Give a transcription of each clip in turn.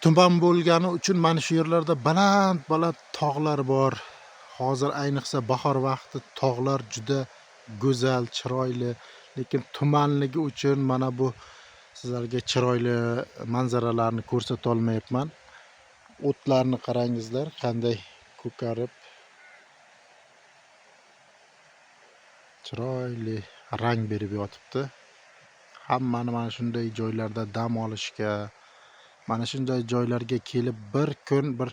tuman bo'lgani uchun mana shu yerlarda baland tog'lar bor. Hozir ayniqsa bahor vaqti tog'lar juda go'zal, chiroyli, lekin tumanligi uchun mana bu sizlarga chiroyli manzaralarni ko'rsata olmayapman. O'tlarni qarangizlar, qanday ko'karib, chiroyli rang berib yotibdi. Hammani mana shunday joylarda dam olishga, mana shunday joylarga kelib bir kun, bir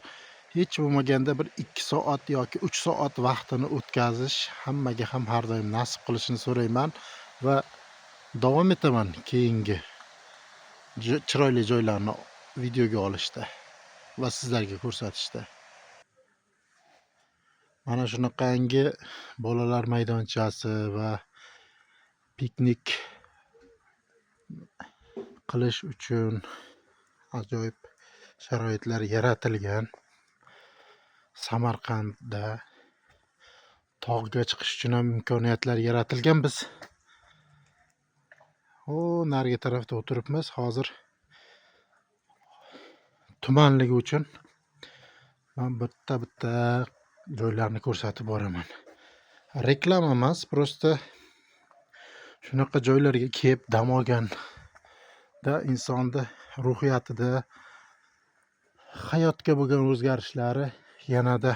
hech bo'lmaganda bir 2 soat yoki 3 soat vaqtini o'tkazish hammaga ham har doim nasib qilishini so'rayman va davom etaman keyingi chiroyli joylarni videoga olishda va sizlarga ko'rsatishda. Mana shunaqangi bolalar maydonchasi va piknik qilish uchun ajoyib sharoitlar yaratilgan. Samarqandda tog'ga chiqish uchun ham imkoniyatlar yaratilgan. Biz narigi tarafda o'tiribmiz. Hozir tumanligi uchun men bitta joylarni ko'rsatib boraman. Reklama emas, prosta shunaqa joylarga kelib dam olganda insonni ruhiyatida hayotga bo'lgan o'zgarishlari yanada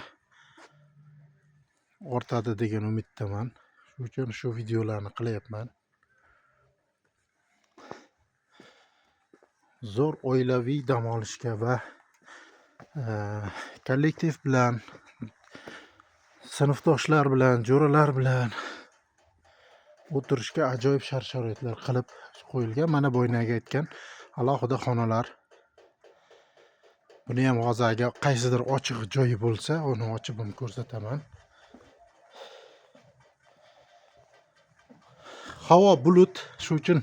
ortadi degan umiddaman. Shuning uchun shu videolarni qilyapman. Zo'r oilaviy dam olishga va kollektiv bilan, sinfdoshlar bilan, jo'ralar bilan o'tirishga ajoyib shart-sharoitlar qilib qo'yilgan. Mana bo'ynaga aytgan alohida xonalar. Buni ham hozir agar qaysidir ochiq joyi bo'lsa, uni ochib ham ko'rsataman. Havo bulut, shuning uchun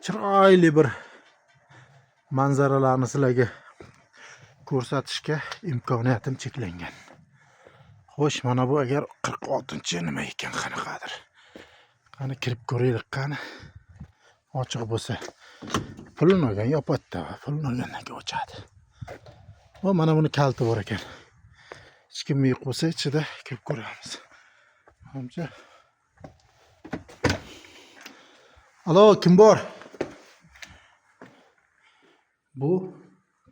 chiroyli bir manzaralarni sizlarga ko'rsatishga imkoniyatim cheklangan. Xo'sh, mana bu agar 46-chi nima ekan, qanaqadir. Qani kirib ko'raylik, qani. Ochiq bo'lsa, pulini olgan yopadi, pulini olgandan keyin ochadi. Va mana buni kalti bor ekan. Hech kim yo'q bo'lsa, ichida kirib ko'ramiz. Hamcha. Alo, kim bor? Bu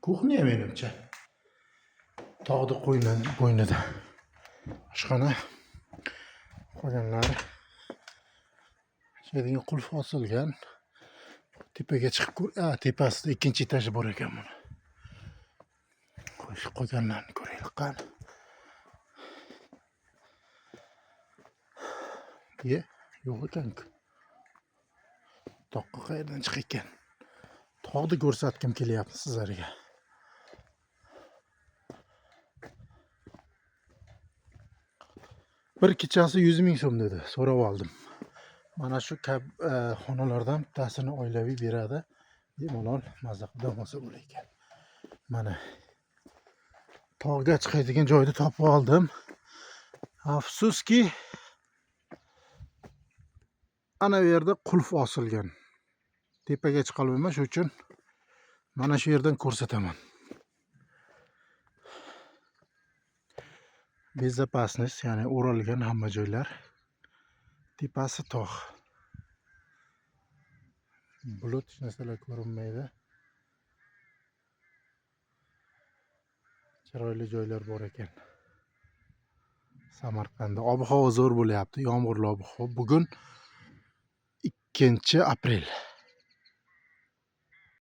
kuxnya menimcha. Tog'da bo'ynida. Oshxona. Qolganlari shunday qulf osilgan. Tepaga chiqib tepasida ikkinchi etaji bor ekan buni. Qo'sh, qolganlarni ko'raylik, qani. Yo'q ekan-ku. Toqqa qayerdan chiq ekan? Tog'ni ko'rsatkim kelyapti sizlarga. Bir kechasi 100 ming so'm dedi, so'rab oldim. Mana shu xonalardan bittasini oilaviy beradi. Bemalol mazza qilib olsa bo'lar ekan. Mana tog'ga chiqadigan joyni topib oldim. Afsuski ana bu yerda qulf osilgan. Tepaga chiqa olmayman, shuning uchun mana shu yerdan ko'rsataman. Bezopasnost, ya'ni o'ralgan hamma joylar. Tepasi tog'. Bulut hech narsalar ko'rinmaydi. Chiroyli joylar bor ekan. Samarqandda ob-havo zo'r bo'lyapti, yomg'irli ob-havo. Bugun 2 aprel.